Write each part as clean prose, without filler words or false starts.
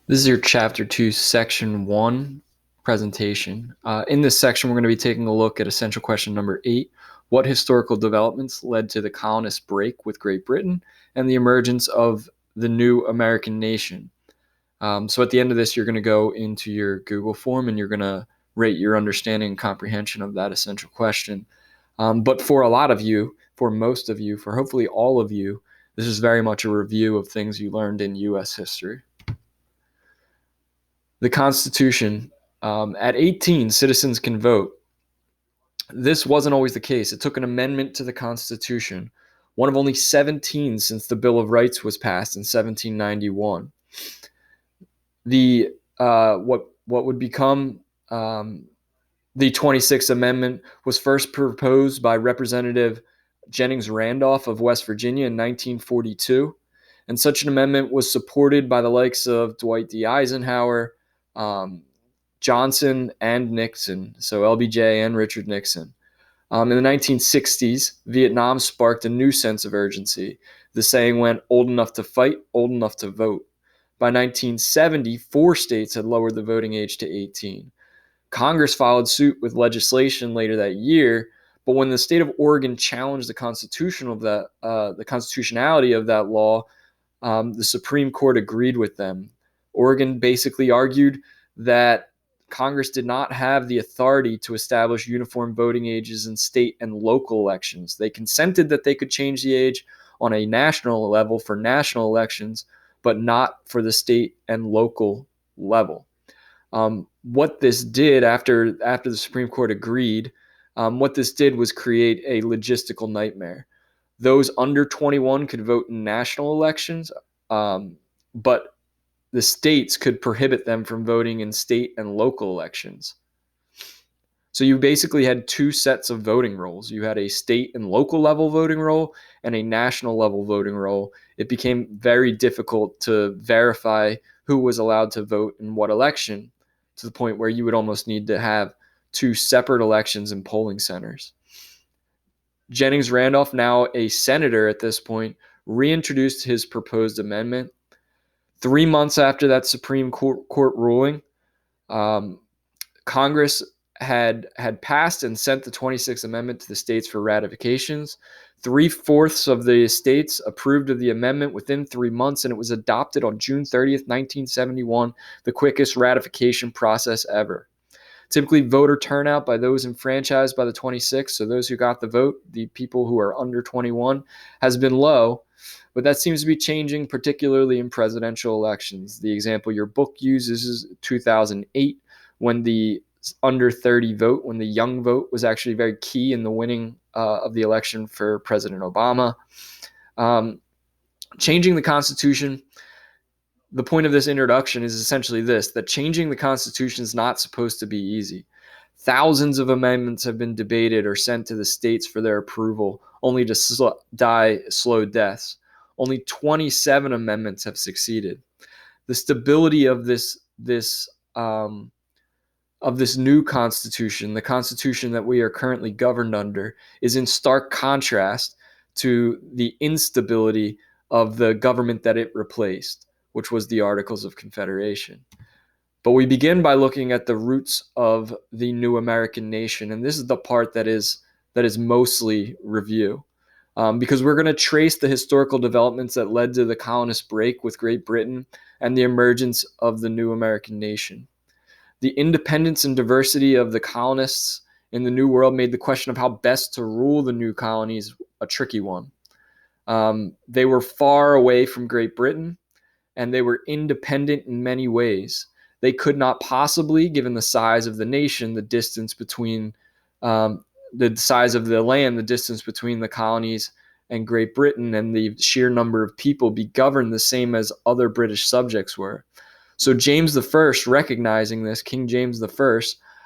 This is your Chapter 2, Section 1 presentation. In this section, we're going to be taking a look at essential question number 8. What historical developments led to the colonist break with Great Britain and the emergence of the new American nation? So at the end of this, you're going to go into your Google form and you're going to rate your understanding and comprehension of that essential question. But for a lot of you, for most of you, for hopefully all of you, this is very much a review of things you learned in U.S. history. The Constitution. At 18, citizens can vote. This wasn't always the case. It took an amendment to the Constitution, one of only 17 since the Bill of Rights was passed in 1791. The what would become the 26th Amendment was first proposed by Representative Jennings Randolph of West Virginia in 1942, and such an amendment was supported by the likes of Dwight D. Eisenhower, Johnson, and Nixon, so LBJ and Richard Nixon. In the 1960s, Vietnam sparked a new sense of urgency. The saying went, old enough to fight, old enough to vote. By 1970, 4 states had lowered the voting age to 18. Congress followed suit with legislation later that year, but when the state of Oregon challenged the constitutionality of that law, the Supreme Court agreed with them. Oregon basically argued that Congress did not have the authority to establish uniform voting ages in state and local elections. They consented that they could change the age on a national level for national elections, but not for the state and local level. What this did after the Supreme Court agreed, what this did was create a logistical nightmare. Those under 21 could vote in national elections, but the states could prohibit them from voting in state and local elections. So you basically had 2 sets of voting rolls. You had a state and local level voting roll and a national level voting roll. It became very difficult to verify who was allowed to vote in what election, to the point where you would almost need to have 2 separate elections in polling centers. Jennings Randolph, now a senator at this point, reintroduced his proposed amendment. 3 months after that Supreme Court ruling, Congress had passed and sent the 26th Amendment to the states for ratifications. 3/4 of the states approved of the amendment within 3 months, and it was adopted on June 30th, 1971, the quickest ratification process ever. Typically, voter turnout by those enfranchised by the 26th, so those who got the vote, the people who are under 21, has been low, but that seems to be changing, particularly in presidential elections. The example your book uses is 2008, when the under 30 vote, when the young vote was actually very key in the winning of the election for President Obama. Changing the Constitution, the point of this introduction is essentially this, that changing the Constitution is not supposed to be easy. Thousands of amendments have been debated or sent to the states for their approval, only to die slow deaths. Only 27 amendments have succeeded. The stability of this new Constitution, the Constitution that we are currently governed under, is in stark contrast to the instability of the government that it replaced, which was the Articles of Confederation. But we begin by looking at the roots of the new American nation, and this is the part that is mostly review, because we're going to trace the historical developments that led to the colonist break with Great Britain and the emergence of the new American nation. The independence and diversity of the colonists in the New World made the question of how best to rule the new colonies a tricky one. They were far away from Great Britain, and they were independent in many ways. They could not possibly, given the size of the nation, the distance between the size of the land, the distance between the colonies and Great Britain, and the sheer number of people, be governed the same as other British subjects were. So James I, recognizing this, King James I,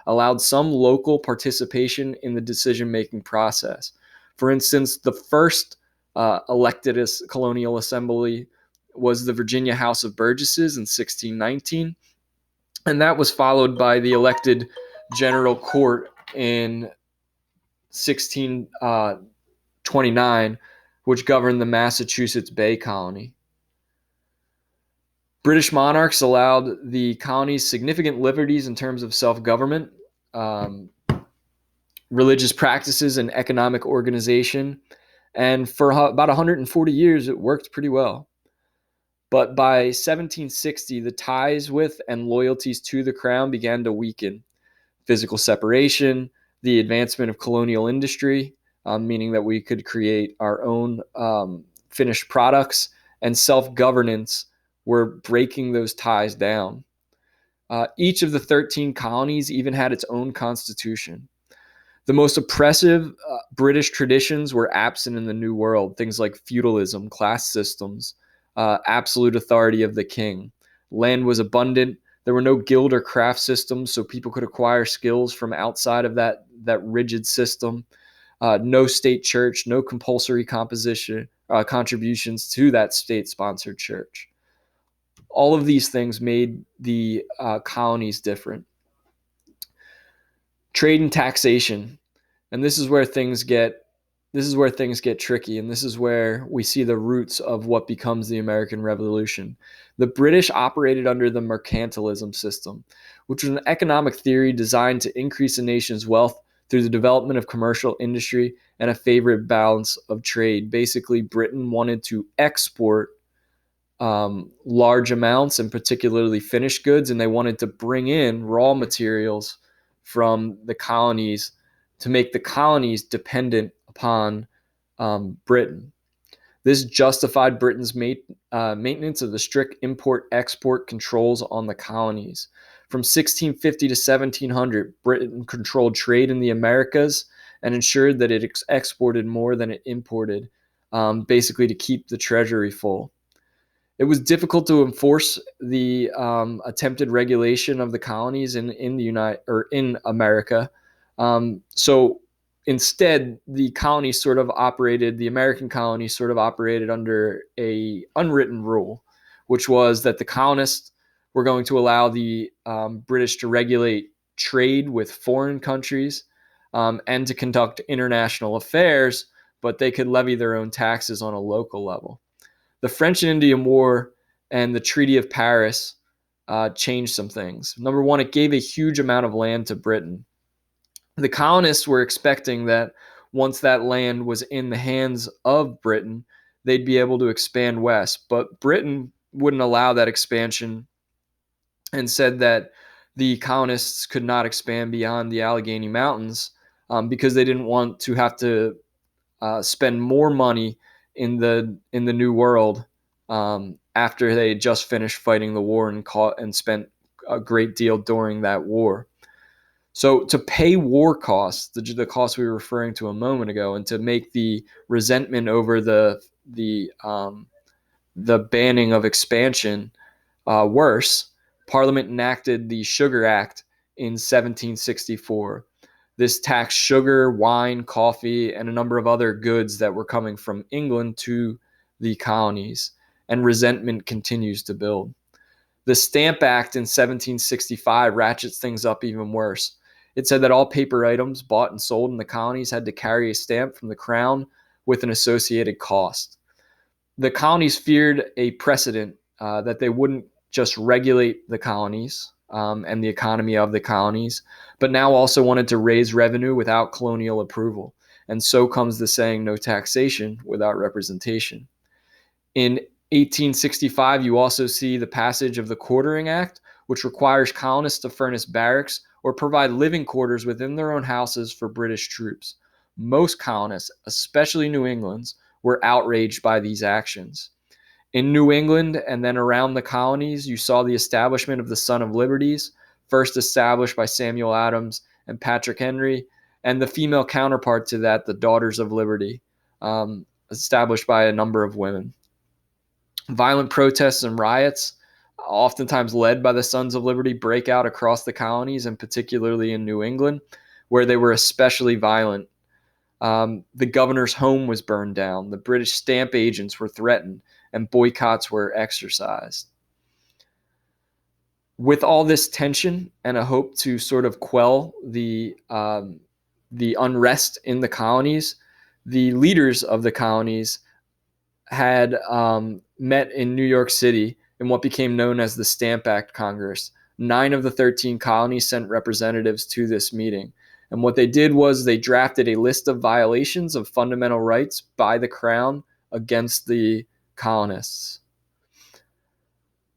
allowed some local participation in the decision-making process. For instance, the first elected colonial assembly was the Virginia House of Burgesses in 1619, and that was followed by the elected General Court in 1629, which governed the Massachusetts Bay Colony. British monarchs allowed the colonies significant liberties in terms of self-government, um, religious practices, and economic organization. And for about 140 years, it worked pretty well. But by 1760, the ties with and loyalties to the crown began to weaken. Physical separation, the advancement of colonial industry, meaning that we could create our own finished products, and self-governance were breaking those ties down. Each of the 13 colonies even had its own constitution. The most oppressive British traditions were absent in the New World, things like feudalism, class systems, absolute authority of the king. Land was abundant. There were no guild or craft systems, so people could acquire skills from outside of that rigid system. No state church, no compulsory contributions to that state-sponsored church. All of these things made the colonies different. Trade and taxation, and this is where things get tricky, and this is where we see the roots of what becomes the American Revolution. The British operated under the mercantilism system, which was an economic theory designed to increase a nation's wealth through the development of commercial industry and a favored balance of trade. Basically, Britain wanted to export large amounts, and particularly finished goods, and they wanted to bring in raw materials from the colonies to make the colonies dependent upon Britain. This justified Britain's maintenance of the strict import-export controls on the colonies. From 1650 to 1700, Britain controlled trade in the Americas and ensured that it exported more than it imported, basically to keep the treasury full. It was difficult to enforce the attempted regulation of the colonies in America. So instead, the American colonies sort of operated under a unwritten rule, which was that the colonists were going to allow the British to regulate trade with foreign countries and to conduct international affairs, but they could levy their own taxes on a local level. The French and Indian War and the Treaty of Paris changed some things. Number one, it gave a huge amount of land to Britain. The colonists were expecting that once that land was in the hands of Britain, they'd be able to expand west. But Britain wouldn't allow that expansion and said that the colonists could not expand beyond the Allegheny Mountains because they didn't want to have to spend more money in the New World after they had just finished fighting the war and spent a great deal during that war. So to pay war costs, the costs we were referring to a moment ago, and to make the resentment over the banning of expansion worse, Parliament enacted the Sugar Act in 1764. This taxed sugar, wine, coffee, and a number of other goods that were coming from England to the colonies, and resentment continues to build. The Stamp Act in 1765 ratchets things up even worse. It said that all paper items bought and sold in the colonies had to carry a stamp from the crown with an associated cost. The colonies feared a precedent that they wouldn't just regulate the colonies and the economy of the colonies, but now also wanted to raise revenue without colonial approval. And so comes the saying, no taxation without representation. In 1865, you also see the passage of the Quartering Act, which requires colonists to furnish barracks or provide living quarters within their own houses for British troops. Most colonists, especially New England's, were outraged by these actions. In New England and then around the colonies, you saw the establishment of the Son of Liberties, first established by Samuel Adams and Patrick Henry, and the female counterpart to that, the Daughters of Liberty, established by a number of women. Violent protests and riots, oftentimes led by the Sons of Liberty, break out across the colonies, and particularly in New England, where they were especially violent. The governor's home was burned down. The British stamp agents were threatened, and boycotts were exercised. With all this tension and a hope to sort of quell the unrest in the colonies, the leaders of the colonies had met in New York City in what became known as the Stamp Act Congress. 9 of the 13 colonies sent representatives to this meeting. And what they did was they drafted a list of violations of fundamental rights by the Crown against the colonists.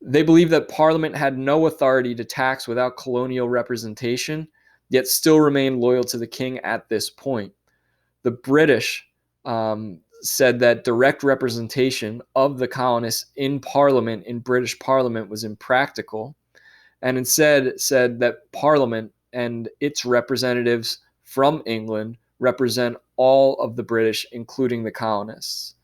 They believed that Parliament had no authority to tax without colonial representation, yet still remained loyal to the king at this point. The British said that direct representation of the colonists in Parliament, in British Parliament, was impractical, and instead said that Parliament and its representatives from England represent all of the British, including the colonists.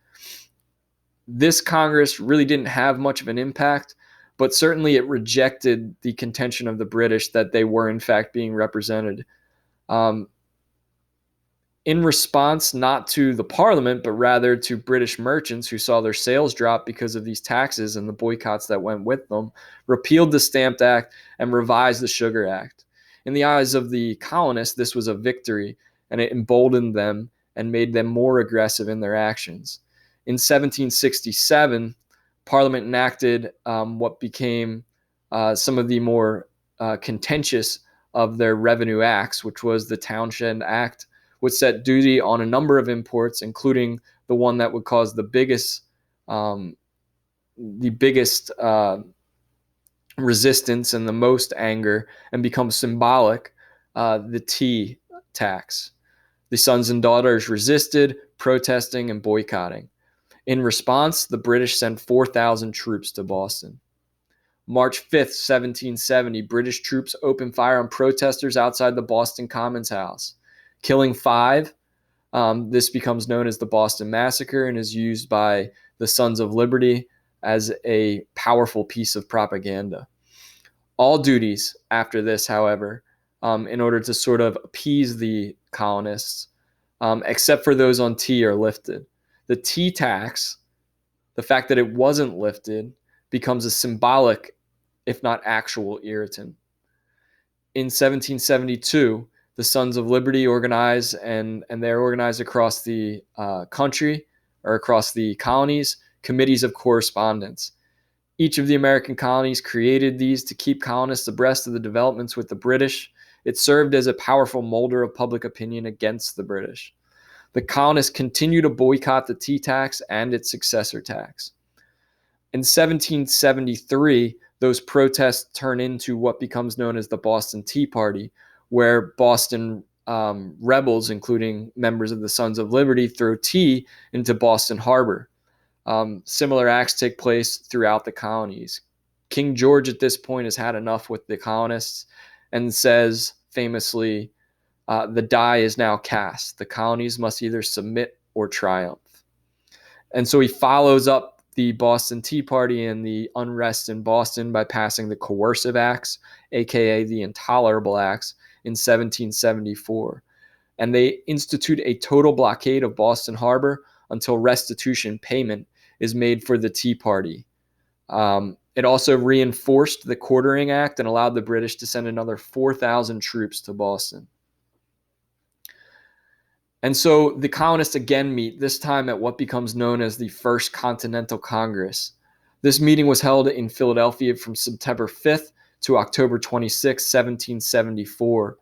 This Congress really didn't have much of an impact, but certainly it rejected the contention of the British that they were in fact being represented. In response, not to the Parliament, but rather to British merchants who saw their sales drop because of these taxes and the boycotts that went with them, repealed the Stamp Act and revised the Sugar Act. In the eyes of the colonists, this was a victory, and it emboldened them and made them more aggressive in their actions. In 1767, Parliament enacted what became some of the more contentious of their revenue acts, which was the Townshend Act, would set duty on a number of imports, including the one that would cause the biggest resistance and the most anger and become symbolic, the tea tax. The sons and daughters resisted, protesting and boycotting. In response, the British sent 4,000 troops to Boston. March 5th, 1770, British troops opened fire on protesters outside the Boston Commons House, killing 5. This becomes known as the Boston Massacre and is used by the Sons of Liberty as a powerful piece of propaganda. All duties after this, however, in order to sort of appease the colonists, except for those on tea, are lifted. The tea tax, the fact that it wasn't lifted, becomes a symbolic, if not actual, irritant. In 1772, the Sons of Liberty organize, and they're organized across the country or across the colonies, committees of correspondence. Each of the American colonies created these to keep colonists abreast of the developments with the British. It served as a powerful molder of public opinion against the British. The colonists continued to boycott the tea tax and its successor tax. In 1773, those protests turn into what becomes known as the Boston Tea Party, where Boston rebels, including members of the Sons of Liberty, throw tea into Boston Harbor. Similar acts take place throughout the colonies. King George at this point has had enough with the colonists and says famously, the die is now cast. The colonies must either submit or triumph. And so he follows up the Boston Tea Party and the unrest in Boston by passing the Coercive Acts, aka the Intolerable Acts, in 1774. And they institute a total blockade of Boston Harbor until restitution payment is made for the Tea Party. It also reinforced the Quartering Act and allowed the British to send another 4,000 troops to Boston. And so the colonists again meet, this time at what becomes known as the First Continental Congress. This meeting was held in Philadelphia from September 5th to October 26, 1774.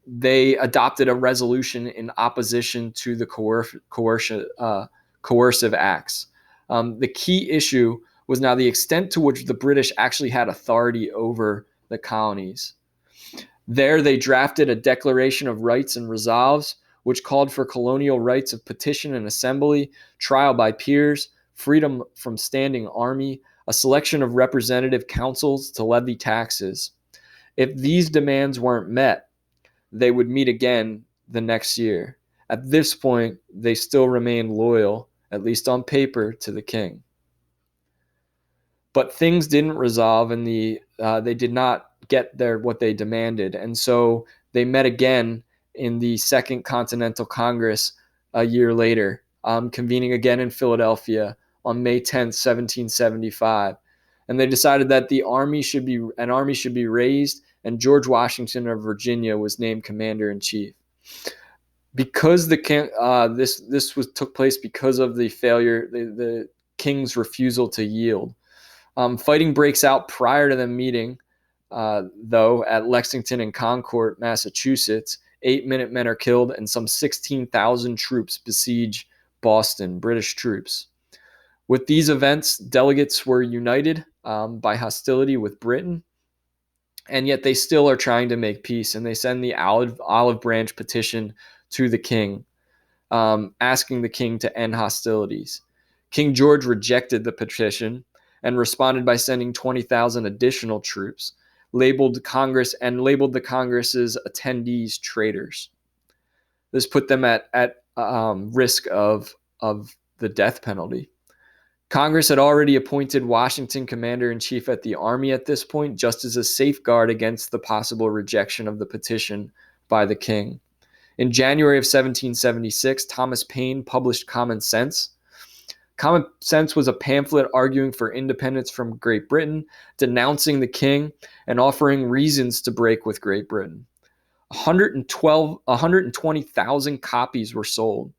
They adopted a resolution in opposition to the coercive acts. The key issue was now the extent to which the British actually had authority over the colonies. There, they drafted a Declaration of Rights and Resolves, which called for colonial rights of petition and assembly, trial by peers, freedom from standing army, a selection of representative councils to levy taxes. If these demands weren't met, they would meet again the next year. At this point, they still remained loyal, at least on paper, to the king. But things didn't resolve, and they did not get what they demanded. And so they met again in the Second Continental Congress a year later, convening again in Philadelphia on May 10th, 1775. And they decided that an army should be raised, and George Washington of Virginia was named commander-in-chief. Because this took place because of the failure, the king's refusal to yield. Fighting breaks out prior to the meeting, though, at Lexington and Concord, Massachusetts. 8 Minutemen are killed, and some 16,000 troops besiege Boston, British troops. With these events, delegates were united by hostility with Britain, and yet they still are trying to make peace, and they send the olive branch petition to the king, asking the king to end hostilities. King George rejected the petition and responded by sending 20,000 additional troops, labeled the Congress's attendees traitors. This put them at risk of the death penalty. Congress had already appointed Washington commander-in-chief at the army at this point, just as a safeguard against the possible rejection of the petition by the king. In January of 1776, Thomas Paine published Common Sense. Common Sense was a pamphlet arguing for independence from Great Britain, denouncing the king, and offering reasons to break with Great Britain. 120,000 copies were sold.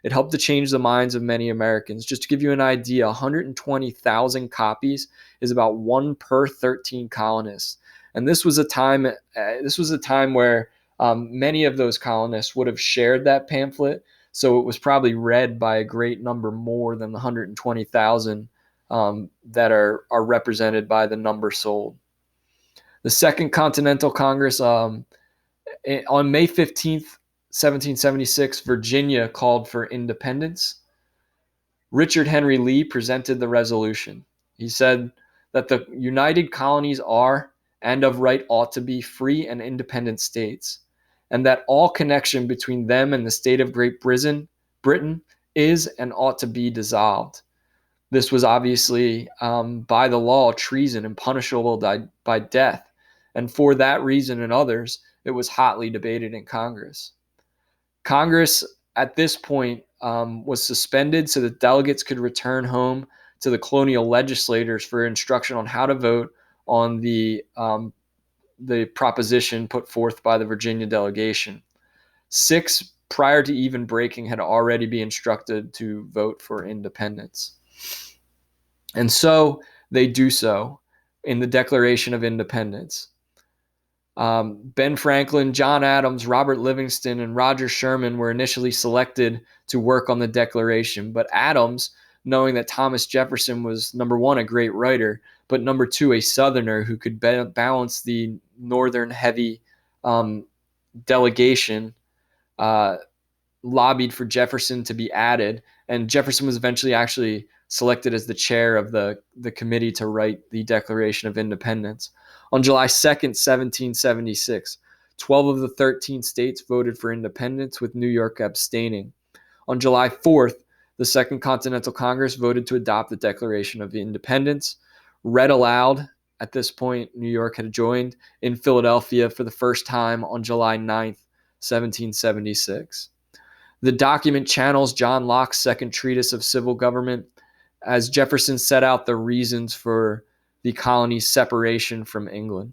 It helped to change the minds of many Americans. Just to give you an idea, 120,000 copies is about 1 per 13 colonists. And this was a time where many of those colonists would have shared that pamphlet, so it was probably read by a great number more than the 120,000 that are represented by the number sold. The Second Continental Congress, on May 15th, 1776, Virginia called for independence. Richard Henry Lee presented the resolution. He said that the United Colonies are, and of right ought to be, free and independent states, and that all connection between them and the state of Great Britain is and ought to be dissolved. This was obviously, by the law, treason and punishable by death, and for that reason and others, it was hotly debated in Congress. Congress, at this point, was suspended so that delegates could return home to the colonial legislators for instruction on how to vote on the proposition put forth by the Virginia delegation. 6, prior to even breaking, had already been instructed to vote for independence. And so they do so in the Declaration of Independence. Ben Franklin, John Adams, Robert Livingston, and Roger Sherman were initially selected to work on the Declaration, but Adams, knowing that Thomas Jefferson was, number one, a great writer, but number two, a Southerner who could balance the Northern heavy delegation, lobbied for Jefferson to be added, and Jefferson was eventually actually selected as the chair of the committee to write the Declaration of Independence. On July 2nd, 1776, 12 of the 13 states voted for independence, with New York abstaining. On July 4th, the Second Continental Congress voted to adopt the Declaration of Independence. Read aloud, at this point, New York had joined, in Philadelphia for the first time on July 9th, 1776. The document channels John Locke's second treatise of civil government, as Jefferson set out the reasons for the colony's separation from England.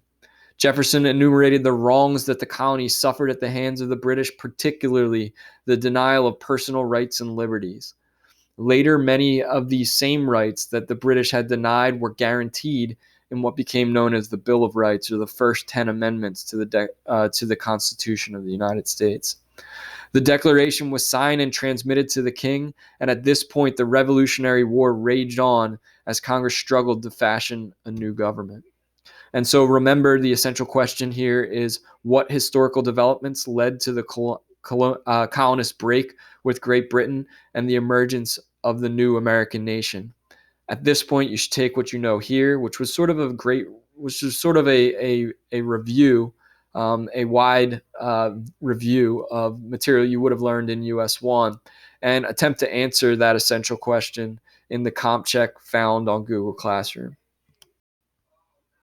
Jefferson enumerated the wrongs that the colonies suffered at the hands of the British, particularly the denial of personal rights and liberties. Later, many of these same rights that the British had denied were guaranteed in what became known as the Bill of Rights, or the first 10 amendments to the Constitution of the United States. The Declaration was signed and transmitted to the king, and at this point, the Revolutionary War raged on as Congress struggled to fashion a new government. And so remember, the essential question here is, what historical developments led to the colonist break with Great Britain and the emergence of the new American nation? At this point, you should take what you know here, which was sort of a review, a wide review of material you would have learned in US 1, and attempt to answer that essential question in the comp check found on Google Classroom.